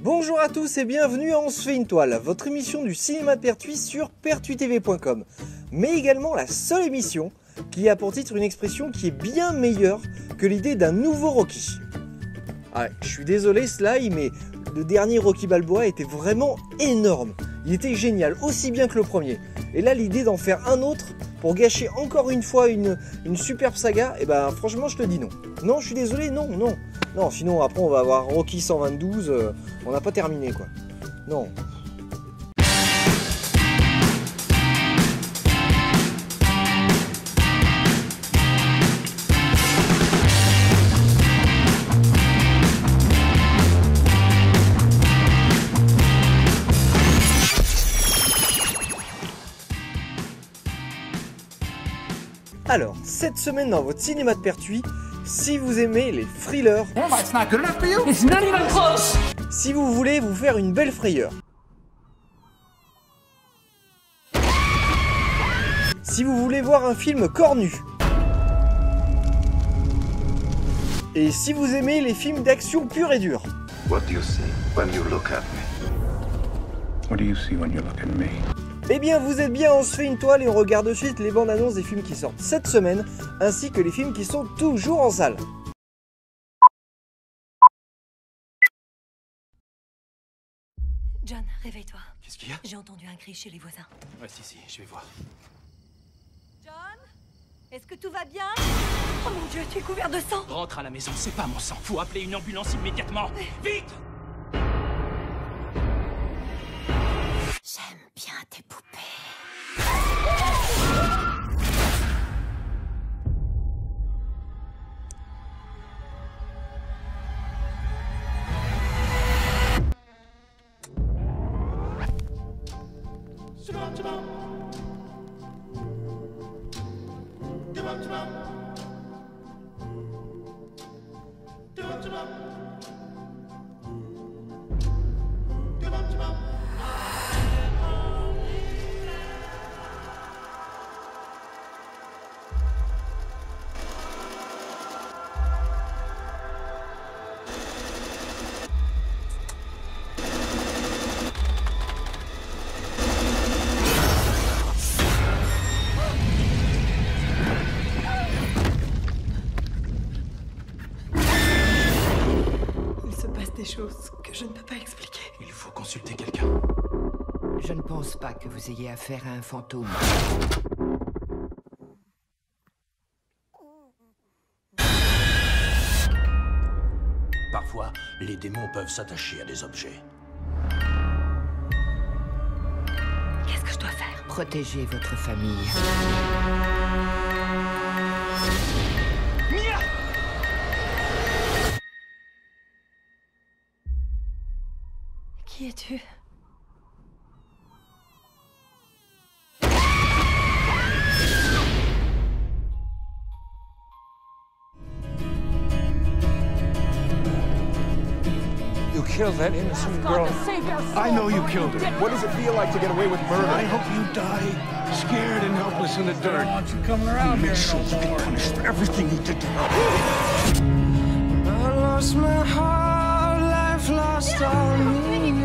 Bonjour à tous et bienvenue à On se fait une toile, votre émission du cinéma de Pertuis sur pertuistv.com, mais également la seule émission qui a pour titre une expression qui est bien meilleure que l'idée d'un nouveau Rocky. Ah, je suis désolé Sly, mais le dernier Rocky Balboa était vraiment énorme. Il était génial, aussi bien que le premier. Et là, l'idée d'en faire un autre pour gâcher encore une fois une superbe saga, eh ben franchement, je te dis non. Non, je suis désolé, non. Non, sinon après on va avoir Rocky 122, on n'a pas terminé quoi. Non. Alors, cette semaine dans votre cinéma de Pertuis, si vous aimez les thrillers, si vous voulez vous faire une belle frayeur, si vous voulez voir un film cornu, et si vous aimez les films d'action pure et dure. What do you see when you look at me? What do you see when you look at me? Eh bien, vous êtes bien, on se fait une toile et on regarde de suite les bandes annonces des films qui sortent cette semaine, ainsi que les films qui sont toujours en salle. John, réveille-toi. Qu'est-ce qu'il y a? J'ai entendu un cri chez les voisins. Ouais, si, je vais voir. John? Est-ce que tout va bien? Oh mon Dieu, tu es couvert de sang! Rentre à la maison, c'est pas mon sang. Faut appeler une ambulance immédiatement. Vite! J'aime bien tes poupées. Des choses que je ne peux pas expliquer. Il faut consulter quelqu'un. Je ne pense pas que vous ayez affaire à un fantôme. Parfois, les démons peuvent s'attacher à des objets. Qu'est-ce que je dois faire? Protégez votre famille. Mia! Qui es-tu? You killed that innocent girl. I know you killed her. What does it feel like to get away with murder? I hope you die scared and helpless in the dirt. want you coming around Make sure you get punished for everything you did to her. I lost my heart, life lost all meaning.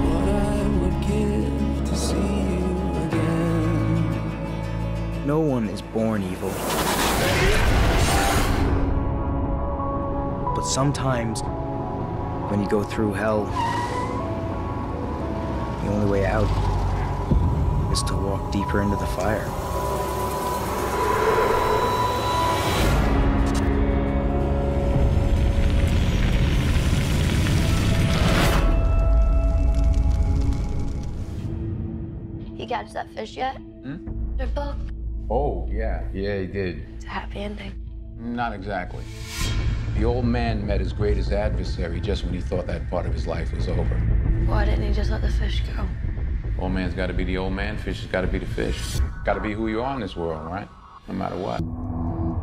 What I would give to see you again. No one is born evil. But sometimes, when you go through hell, the only way out is to walk deeper into the fire. You catch that fish yet? The book. Oh, yeah, he did. It's a happy ending. Not exactly. The old man met his greatest adversary just when he thought that part of his life was over. Why didn't he just let the fish go? Old man's got to be the old man, fish has got to be the fish. Got to be who you are in this world, right? No matter what.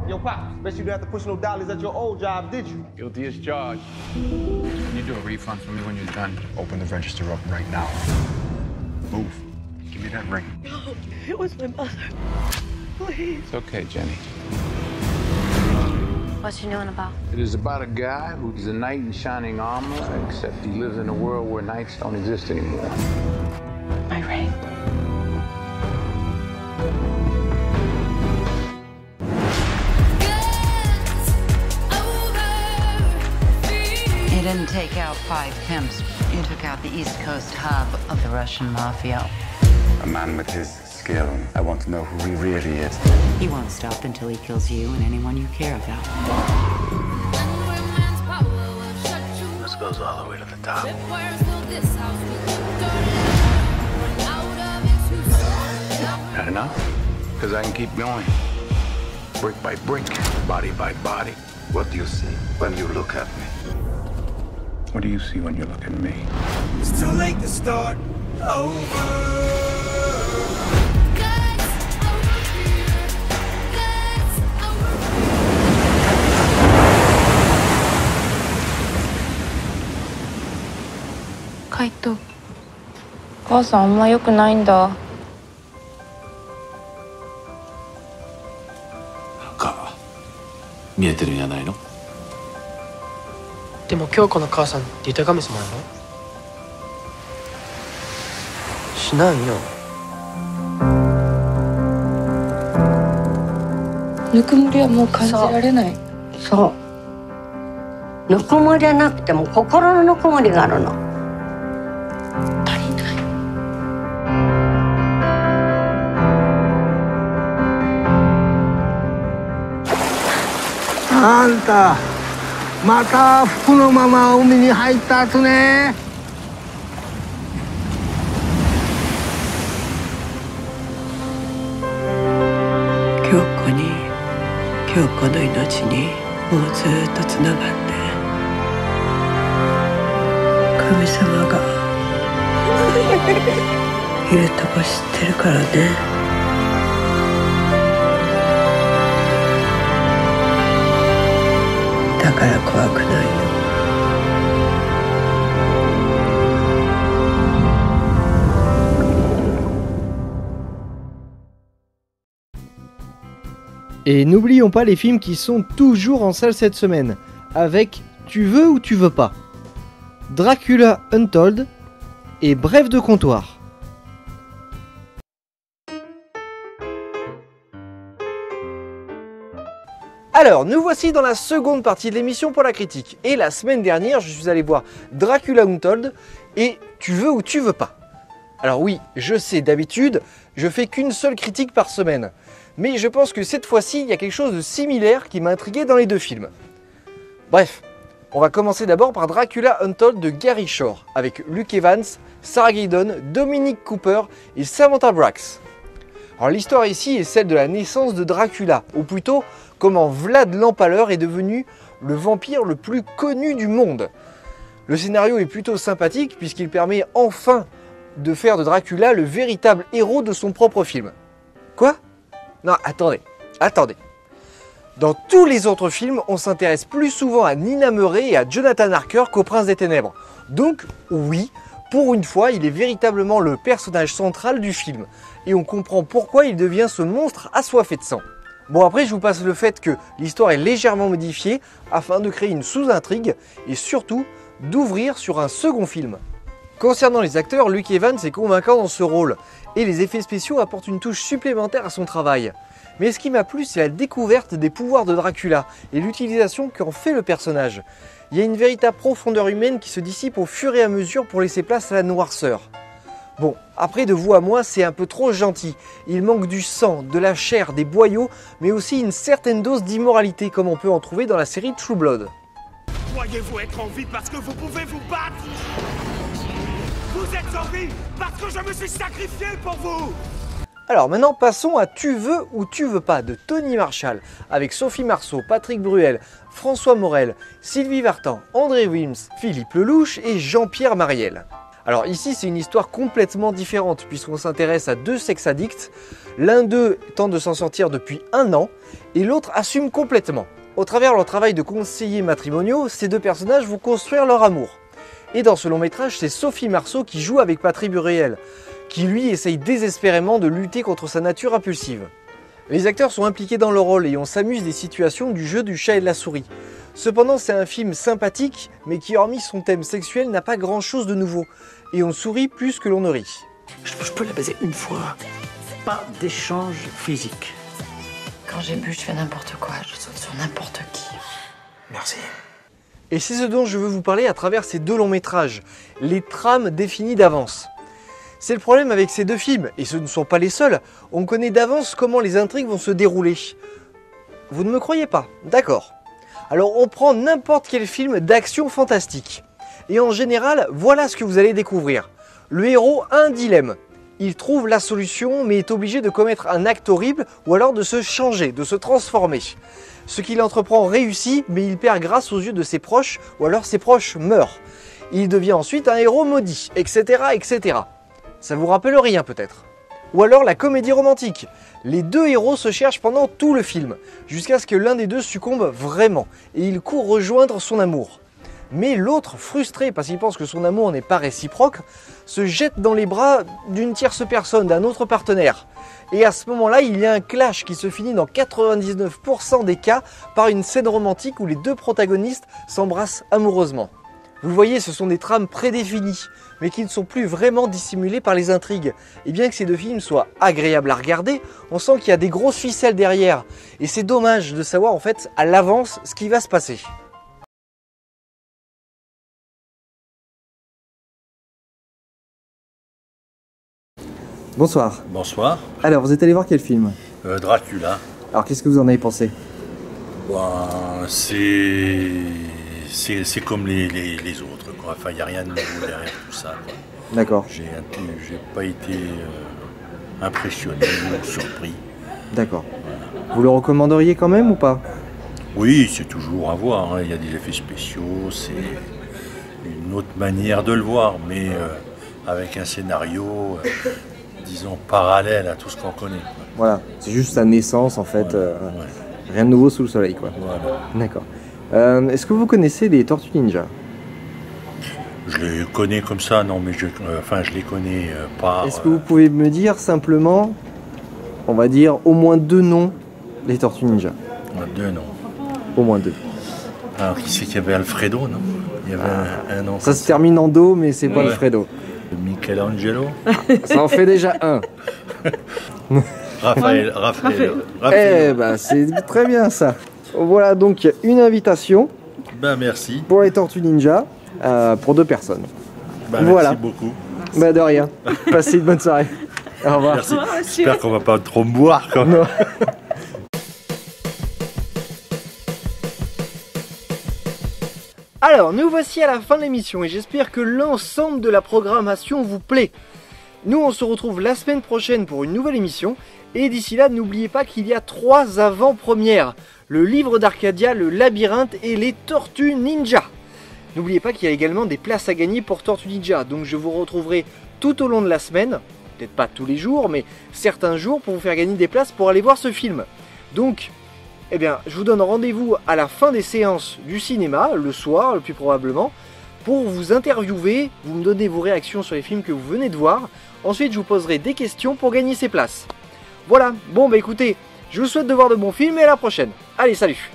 Yo, Pop, bet you didn't have to push no dollies at your old job, did you? Guilty as charged. Can you do a refund for me when you're done? Open the register up right now. Move. Give me that ring. No, it was my mother. Please. It's okay, Jenny. What's he knowing about? It is about a guy who's a knight in shining armor, except he lives in a world where knights don't exist anymore. My ring. You didn't take out 5 pimps. You took out the East Coast hub of the Russian mafia. A man with his skill. I want to know who he really is. He won't stop until he kills you and anyone you care about. This goes all the way to the top. Not enough? Because I can keep going. Brick by brick, body by body. What do you see when you look at me? What do you see when you look at me? It's too late to start over. カイト、お母さんあんま良くないんだ。なんか見えてるんやないの？でも京子の母さんって痛神様なの？しないよ。ぬくもりはもう感じられない。そう。ぬくもりじゃなくても心のぬくもりがあるの。足りない。あんたまた服のまま海に入った後ね。京子に京子の命にもうずっとつながって神様がいるとこ知ってるからね。だから怖くないよ。Et n'oublions pas les films qui sont toujours en salle cette semaine, avec Tu veux ou tu veux pas, Dracula Untold et Bref de comptoir. Alors, nous voici dans la seconde partie de l'émission pour la critique. Et la semaine dernière, je suis allé voir Dracula Untold et Tu veux ou tu veux pas. Alors oui, je sais, d'habitude, je fais qu'une seule critique par semaine. Mais je pense que cette fois-ci, il y a quelque chose de similaire qui m'a intrigué dans les deux films. Bref, on va commencer d'abord par Dracula Untold de Gary Shore, avec Luke Evans, Sarah Gaydon, Dominic Cooper et Samantha Brax. Alors l'histoire ici est celle de la naissance de Dracula, ou plutôt comment Vlad l'Empaleur est devenu le vampire le plus connu du monde. Le scénario est plutôt sympathique puisqu'il permet enfin de faire de Dracula le véritable héros de son propre film. Quoi ? Non, attendez. Dans tous les autres films, on s'intéresse plus souvent à Nina Murray et à Jonathan Harker qu'au Prince des Ténèbres. Donc, oui, pour une fois, il est véritablement le personnage central du film. Et on comprend pourquoi il devient ce monstre assoiffé de sang. Bon, après, je vous passe le fait que l'histoire est légèrement modifiée afin de créer une sous-intrigue et surtout d'ouvrir sur un second film. Concernant les acteurs, Luke Evans est convaincant dans ce rôle et les effets spéciaux apportent une touche supplémentaire à son travail. Mais ce qui m'a plu, c'est la découverte des pouvoirs de Dracula et l'utilisation qu'en fait le personnage. Il y a une véritable profondeur humaine qui se dissipe au fur et à mesure pour laisser place à la noirceur. Bon, après de vous à moi, c'est un peu trop gentil. Il manque du sang, de la chair, des boyaux, mais aussi une certaine dose d'immoralité comme on peut en trouver dans la série True Blood. Croyez-vous être en vie parce que vous pouvez vous battre? Vous êtes en vie parce que je me suis sacrifié pour vous! Alors maintenant passons à Tu veux ou tu veux pas de Tony Marshall avec Sophie Marceau, Patrick Bruel, François Morel, Sylvie Vartan, André Wilms, Philippe Lelouch et Jean-Pierre Mariel. Alors ici c'est une histoire complètement différente puisqu'on s'intéresse à deux sex-addicts. L'un d'eux tente de s'en sortir depuis 1 an et l'autre assume complètement. Au travers de leur travail de conseillers matrimoniaux, ces deux personnages vont construire leur amour. Et dans ce long métrage, c'est Sophie Marceau qui joue avec Patrick Bruel, qui lui essaye désespérément de lutter contre sa nature impulsive. Les acteurs sont impliqués dans leur rôle et on s'amuse des situations du jeu du chat et de la souris. Cependant, c'est un film sympathique, mais qui, hormis son thème sexuel, n'a pas grand-chose de nouveau. Et on sourit plus que l'on ne rit. Je peux la baiser une fois. Pas d'échange physique. Quand j'ai bu, je fais n'importe quoi, je saute sur n'importe qui. Merci. Et c'est ce dont je veux vous parler à travers ces 2 longs métrages, les trames définies d'avance. C'est le problème avec ces 2 films, et ce ne sont pas les seuls, on connaît d'avance comment les intrigues vont se dérouler. Vous ne me croyez pas? D'accord. Alors on prend n'importe quel film d'action fantastique. Et en général, voilà ce que vous allez découvrir. Le héros a un dilemme. Il trouve la solution, mais est obligé de commettre un acte horrible ou alors de se changer, de se transformer. Ce qu'il entreprend réussit, mais il perd grâce aux yeux de ses proches, ou alors ses proches meurent. Il devient ensuite un héros maudit, etc., etc. Ça vous rappelle rien peut-être? Ou alors la comédie romantique. Les 2 héros se cherchent pendant tout le film, jusqu'à ce que l'un des 2 succombe vraiment, et il court rejoindre son amour. Mais l'autre, frustré parce qu'il pense que son amour n'est pas réciproque, se jette dans les bras d'une tierce personne, d'un autre partenaire. Et à ce moment-là, il y a un clash qui se finit dans 99% des cas par une scène romantique où les 2 protagonistes s'embrassent amoureusement. Vous voyez, ce sont des trames prédéfinies, mais qui ne sont plus vraiment dissimulées par les intrigues. Et bien que ces 2 films soient agréables à regarder, on sent qu'il y a des grosses ficelles derrière. Et c'est dommage de savoir en fait à l'avance ce qui va se passer. Bonsoir. Bonsoir. Alors, vous êtes allé voir quel film? Dracula. Alors, qu'est-ce que vous en avez pensé? C'est comme les autres, quoi. Enfin, il n'y a rien de nouveau derrière tout ça, quoi. D'accord. J'ai pas été impressionné ou surpris. D'accord. Voilà. Vous le recommanderiez quand même ou pas? Oui, c'est toujours à voir, hein. Il y a des effets spéciaux, c'est une autre manière de le voir, mais avec un scénario... disons, parallèle à tout ce qu'on connaît. Quoi. Voilà, c'est juste sa naissance en fait, rien de nouveau sous le soleil quoi. Voilà. D'accord. Est-ce que vous connaissez les Tortues Ninja? Je les connais comme ça, non, mais je les connais pas. Est-ce que vous pouvez me dire simplement, on va dire, au moins 2 noms des Tortues Ninja? 2 noms. Au moins 2. Alors, qui c'est qu'il y avait Alfredo, non? Il y avait un nom. Ça se termine en Do, mais c'est pas Alfredo. Michelangelo. Ça en fait déjà un. Raphaël. Eh ben, c'est très bien ça. Voilà donc une invitation. Ben merci. Pour les Tortues Ninja, pour 2 personnes. Ben, voilà. Merci beaucoup. Ben de rien. Passez une bonne soirée. Au revoir. Merci. J'espère qu'on va pas trop me boire quand même. Alors, nous voici à la fin de l'émission et j'espère que l'ensemble de la programmation vous plaît. Nous, on se retrouve la semaine prochaine pour une nouvelle émission. Et d'ici là, n'oubliez pas qu'il y a 3 avant-premières. Le livre d'Arcadia, le labyrinthe et les Tortues Ninja. N'oubliez pas qu'il y a également des places à gagner pour Tortues Ninja. Donc je vous retrouverai tout au long de la semaine. Peut-être pas tous les jours, mais certains jours pour vous faire gagner des places pour aller voir ce film. Donc... eh bien, je vous donne rendez-vous à la fin des séances du cinéma, le soir le plus probablement, pour vous interviewer, vous me donnez vos réactions sur les films que vous venez de voir. Ensuite, je vous poserai des questions pour gagner ces places. Voilà, bon bah écoutez, je vous souhaite de voir de bons films et à la prochaine. Allez, salut!